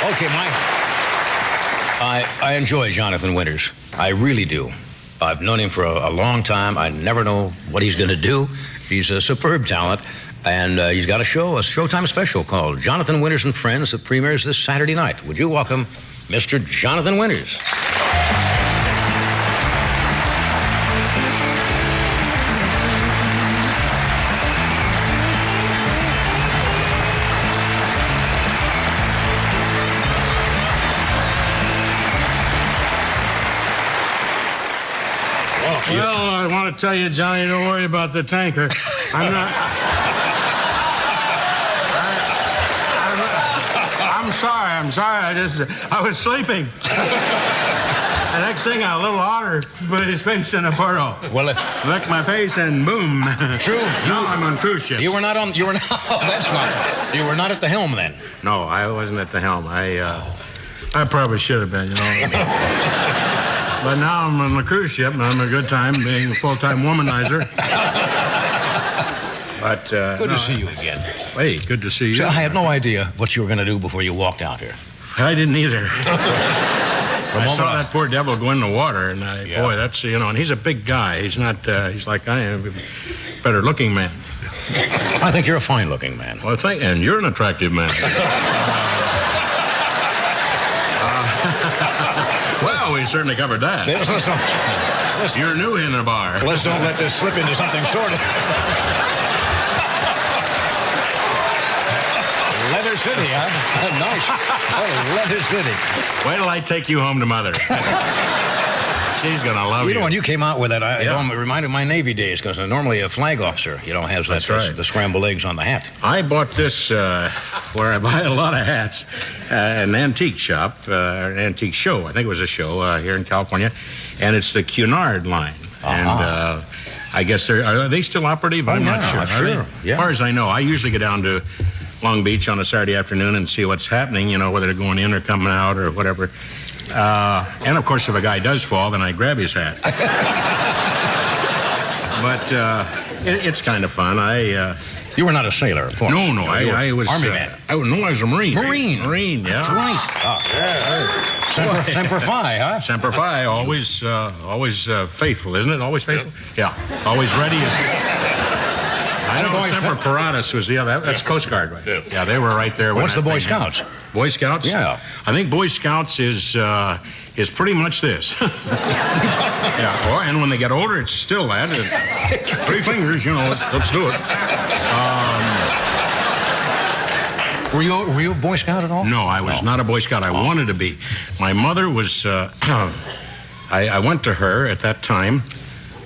Okay, I enjoy Jonathan Winters. I really do. I've known him for a long time. I never know what he's going to do. He's a superb talent. And he's got a Showtime special called Jonathan Winters and Friends that premieres this Saturday night. Would you welcome Mr. Jonathan Winters? Well, I want to tell you, Johnny, don't worry about the tanker. I'm not... I'm sorry. I was sleeping. The next thing, a little otter put his face in a portal. Well, licked my face and boom. True. Now I'm on cruise ships. You were not. Oh, that's not. You were not at the helm then. No, I wasn't at the helm. I probably should have been, you know. But now I'm on the cruise ship, and I'm a good time being a full-time womanizer. But, good to see you again. Hey, good to see you. So I had no idea what you were going to do before you walked out here. I didn't either. I saw that poor devil go in the water, and boy, that's, you know, and he's a big guy. He's not, he's like I am, better-looking man. I think you're a fine-looking man. Well, and you're an attractive man. Well, we certainly covered that. Listen, you're new in the bar. Let's don't let this slip into something shorter. Leather City, huh? Nice. Oh, Leather City. Wait till I take you home to Mother. She's going to love you. You know, when you came out with that, it reminded me of my Navy days, because normally a flag officer, you know, has the scrambled eggs on the hat. I bought this where I buy a lot of hats, an antique shop, an antique show. I think it was a show here in California, and it's the Cunard line. And I guess are they still operative? I'm not sure. Sure. As far as I know, I usually go down to Long Beach on a Saturday afternoon and see what's happening, you know, whether they're going in or coming out or whatever. And, of course, if a guy does fall, then I grab his hat. But it's kind of fun. You were not a sailor, of course. No, I was... Army man. I was a Marine. Marine, yeah. That's right. Semper Fi, huh? Semper Fi, always faithful, isn't it? Always faithful? Yeah. Always ready. I know Semper Paratus was that's Coast Guard, right? Yes. Yeah, they were right there. What's the Boy Scouts? Boy Scouts? Yeah. I think Boy Scouts is pretty much this. Yeah. Well, and when they get older, it's still that. 3 fingers, you know. Let's do it. Were you a Boy Scout at all? No, I was not a Boy Scout. I wanted to be. My mother was. I went to her at that time.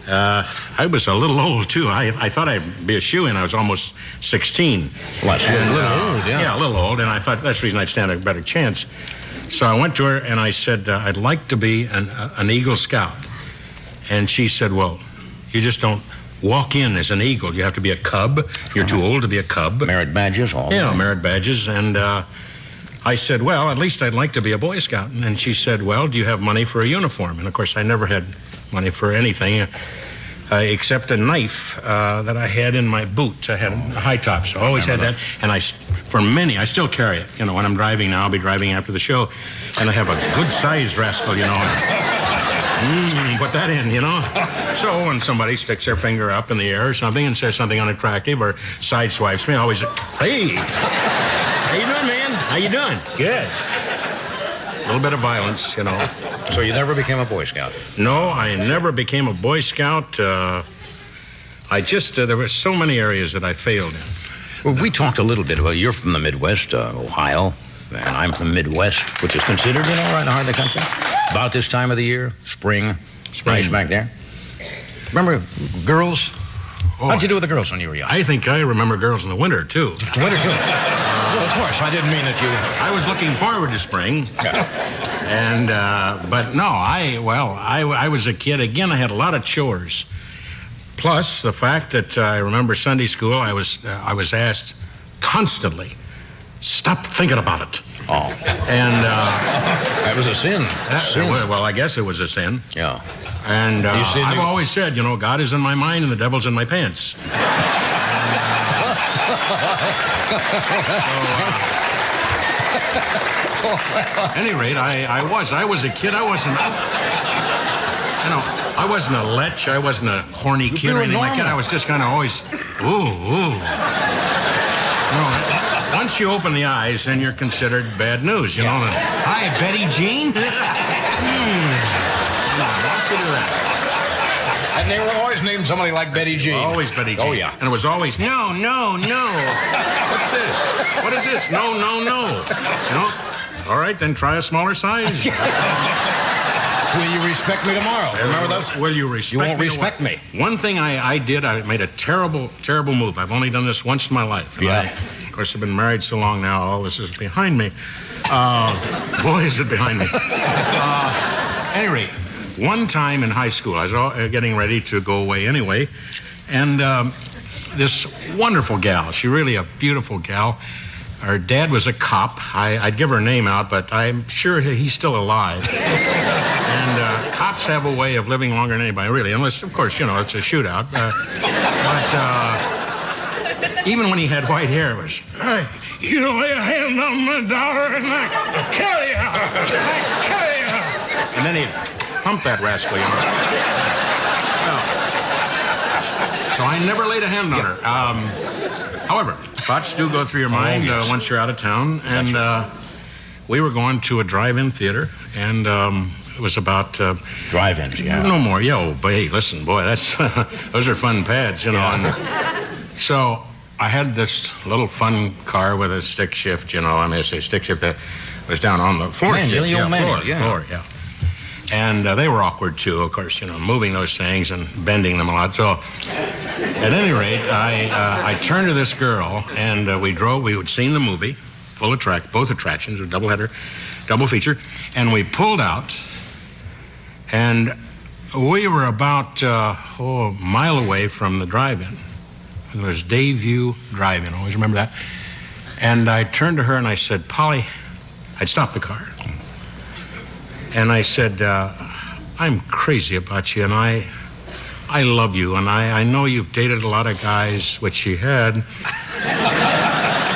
I was a little old, too. I thought I'd be a shoo-in. I was almost 16. Well, that's a little old, yeah. Yeah, a little old, and I thought that's the reason I'd stand a better chance. So I went to her, and I said, I'd like to be an Eagle Scout. And she said, well, you just don't walk in as an Eagle. You have to be a Cub. You're too old to be a Cub. Merit badges, all. Yeah, merit badges. And I said, well, at least I'd like to be a Boy Scout. And she said, well, do you have money for a uniform? And, of course, I never had money for anything except a knife that I had in my boot. I had a high top, so I always had that. And I still carry it. You know, when I'm driving now, I'll be driving after the show, and I have a good-sized rascal, you know. Put that in, you know. So when somebody sticks their finger up in the air or something and says something unattractive or sideswipes me, I always, hey, how you doing, man? How you doing? Good. A little bit of violence, you know. So you never became a Boy Scout? No, I never became a Boy Scout. There were so many areas that I failed in. Well, we talked a little bit about, you're from the Midwest, Ohio, and I'm from the Midwest, which is considered, you know, right in the heart of the country. About this time of the year, spring. Nice back there. Remember girls? Oh, How'd you do with the girls when you were young? I think I remember girls in the winter, too. Winter, too. Well, of course, I didn't mean that you... I was looking forward to spring. And, but no, I was a kid. Again, I had a lot of chores. Plus, the fact that I remember Sunday school, I was asked constantly, stop thinking about it. Oh. And... that was a sin. Well, I guess it was a sin. Yeah. And I've always said, you know, God is in my mind and the devil's in my pants. At any rate, I was a kid. I wasn't a lech. I wasn't a horny kid or anything like that. I was just kind of always, ooh. Once you open the eyes, then you're considered bad news, you know. Hi, Betty Jean? Come on, why don't you do that? And they were always named somebody like Betty Jean. Always Betty Jean. Oh, yeah. And it was always, no. What's this? What is this? No. You know? All right, then try a smaller size. Will you respect me tomorrow? Remember those? Will you respect me? You won't respect me. One thing I did, I made a terrible move. I've only done this once in my life. Yeah. Of course, I've been married so long now, all this is behind me. Boy, is it behind me. Any rate, one time in high school, I was getting ready to go away anyway, and this wonderful gal, she really a beautiful gal. Her dad was a cop. I'd give her name out, but I'm sure he's still alive. And cops have a way of living longer than anybody, really, unless, of course, you know, it's a shootout. But even when he had white hair, it was, hey, you lay a hand on my daughter and I kill you. And then he'd pump that rascal, you know. So I never laid a hand on her. However, thoughts do go through your mind once you're out of town. And we were going to a drive-in theater, and it was about... Drive-ins, yeah. No more. But hey, listen, boy, that's those are fun pads, you know. And so I had this little fun car with a stick shift, you know. I mean, I say stick shift that was down on the floor. Floor. And they were awkward, too, of course, you know, moving those things and bending them a lot. So, at any rate, I turned to this girl, and we had seen the movie, both attractions, a doubleheader, double feature, and we pulled out, and we were about a mile away from the drive-in. It was Dayview Drive-In, always remember that. And I turned to her and I said, Polly, I'd stopped the car. And I said, I'm crazy about you, and I love you, and I know you've dated a lot of guys, which she had,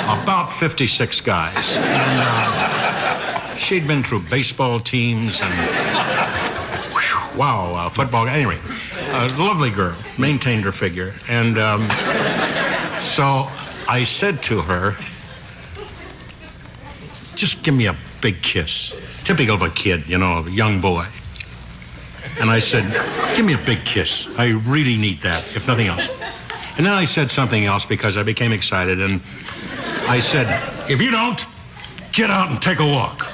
about 56 guys. And she'd been through baseball teams and, football. Anyway, a lovely girl, maintained her figure. And so I said to her, just give me a big kiss. Typical of a kid, you know, a young boy. And I said, give me a big kiss. I really need that, if nothing else. And then I said something else because I became excited, and I said, if you don't, get out and take a walk.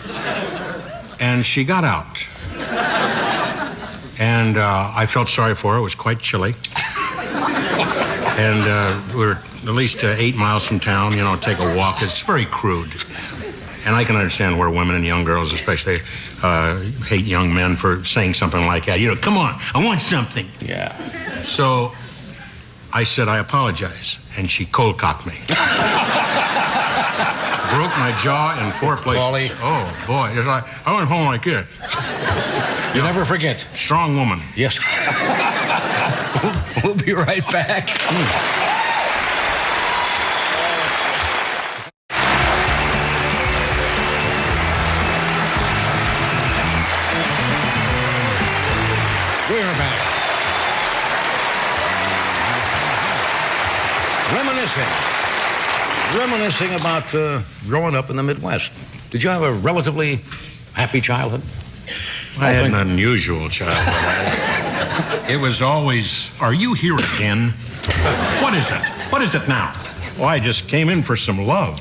And she got out. And I felt sorry for her. It was quite chilly. And we were at least 8 miles from town, you know, take a walk. It's very crude. And I can understand where women and young girls especially hate young men for saying something like that. You know, come on, I want something. Yeah. So I said, I apologize. And she cold-cocked me. Broke my jaw in 4 places. Paulie. Oh, boy. I went home like this. You'll never forget. Strong woman. Yes. We'll be right back. We're back. Reminiscing about growing up in the Midwest. Did you have a relatively happy childhood? I had an unusual childhood. It was always, are you here again? What is it? What is it now? Well, I just came in for some love.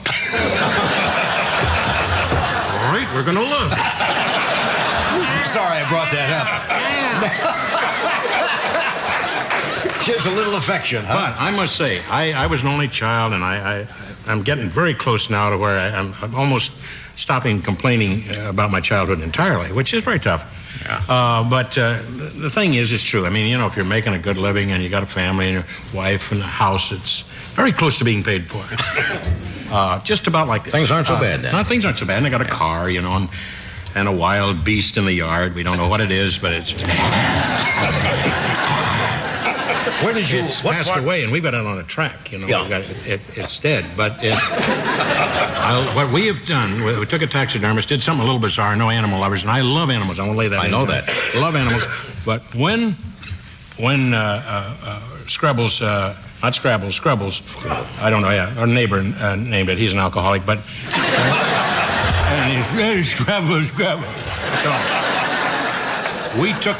All right, we're going to love. Sorry I brought that up. Just a little affection, huh? But I must say, I was an only child, and I'm getting very close now to where I'm almost stopping complaining about my childhood entirely, which is very tough. Yeah. But the thing is, it's true. I mean, you know, if you're making a good living and you got a family and your wife and a house, it's very close to being paid for. Just about like this. Things aren't so bad then. No, things aren't so bad. And I got a car, you know, and a wild beast in the yard. We don't know what it is, but it's... Where did you? It's what passed part- away, and we've got it on a track. You know, Yeah. we've got it's dead. But what we have done, we took a taxidermist, did something a little bizarre. No animal lovers, and I love animals. I want to lay that. I in know there. that. Love animals, but when Scrabbles, not Scrabbles, Scrubbles, I don't know. Yeah, our neighbor named it. He's an alcoholic, but and he's Scrabbles. So we took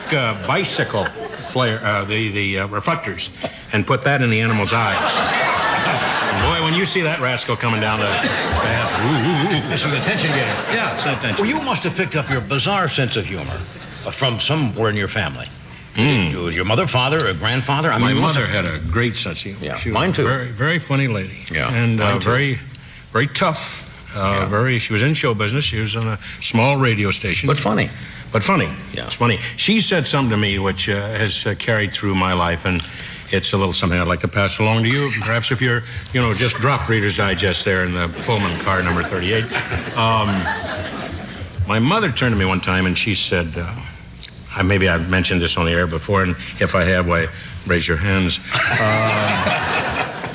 bicycle flare, the reflectors, and put that in the animal's eyes. And boy, when you see that rascal coming down the path, It's an attention getter. yeah, it's an attention. Well, you must have picked up your bizarre sense of humor from somewhere in your family. Was your mother, father, or grandfather? I My mean, mother had a great sense of humor. Yeah, She was mine a too. Very, very funny lady. Yeah, and mine too. very, very tough. She was in show business. She was on a small radio station. But funny. But funny. Yeah. It's funny. She said something to me which has carried through my life, and it's a little something I'd like to pass along to you. Perhaps if you're, just drop Reader's Digest there in the Pullman car number 38. My mother turned to me one time and she said, maybe I've mentioned this on the air before, and if I have, why, raise your hands.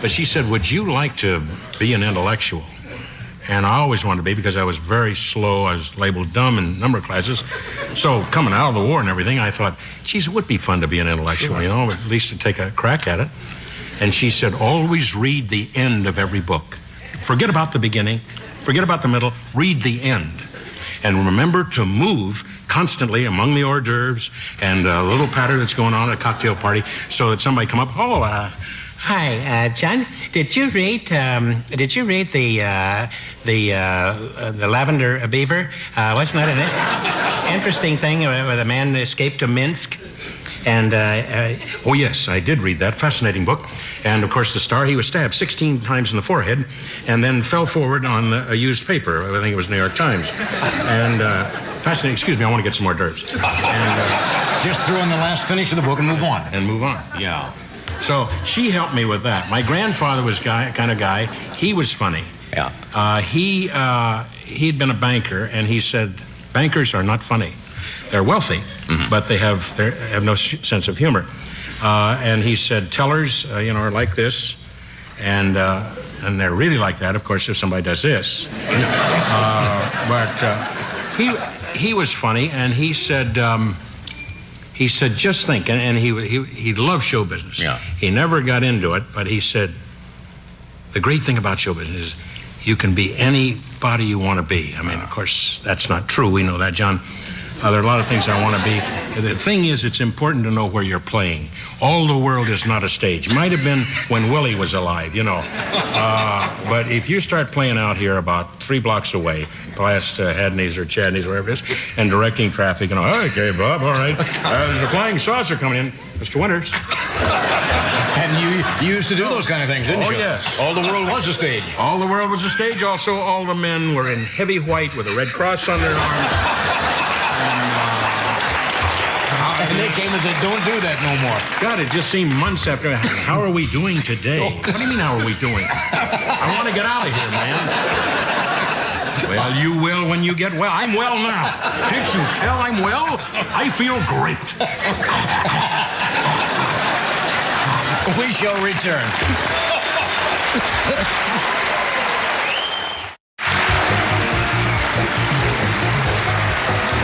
But she said, would you like to be an intellectual? And I always wanted to be because I was very slow. I was labeled dumb in a number of classes. So coming out of the war and everything, I thought, geez, it would be fun to be an intellectual, at least to take a crack at it. And she said, always read the end of every book. Forget about the beginning. Forget about the middle. Read the end. And remember to move constantly among the hors d'oeuvres and a little patter that's going on at a cocktail party so that somebody come up, hi, John. Did you read the Lavender Beaver? Wasn't that an interesting thing where the man escaped to Minsk? And, oh yes, I did read that. Fascinating book. And of course, the star, he was stabbed 16 times in the forehead and then fell forward on a used paper. I think it was New York Times. And, fascinating. Excuse me, I want to get some hors d'oeuvres. And, Just throw in the last finish of the book and move on. Yeah. So she helped me with that. My grandfather was kind of guy. He was funny. Yeah. He'd been a banker, and he said, bankers are not funny. They're wealthy, but they have no sense of humor. And he said, tellers, are like this, and they're really like that, of course, if somebody does this. But he was funny, and he said, just think, and he loved show business. Yeah. He never got into it, but he said, the great thing about show business is you can be anybody you want to be. I mean, of course, that's not true. We know that, John. There are a lot of things I want to be. The thing is, it's important to know where you're playing. All the world is not a stage. Might have been when Willie was alive, But if you start playing out here about 3 blocks away, past Hadney's or Chadney's, wherever it is, and directing traffic, okay, Bob, all right. There's a flying saucer coming in. Mr. Winters. And you used to do those kind of things, didn't you? Oh, yes. All the world was a stage. All the world was a stage. Also, all the men were in heavy white with a red cross on their arm. And they came and said, don't do that no more. God, it just seemed months after. How are we doing today? What do you mean, how are we doing? I want to get out of here, man. Well, you will when you get well. I'm well now. Can't you tell I'm well? I feel great. We shall return.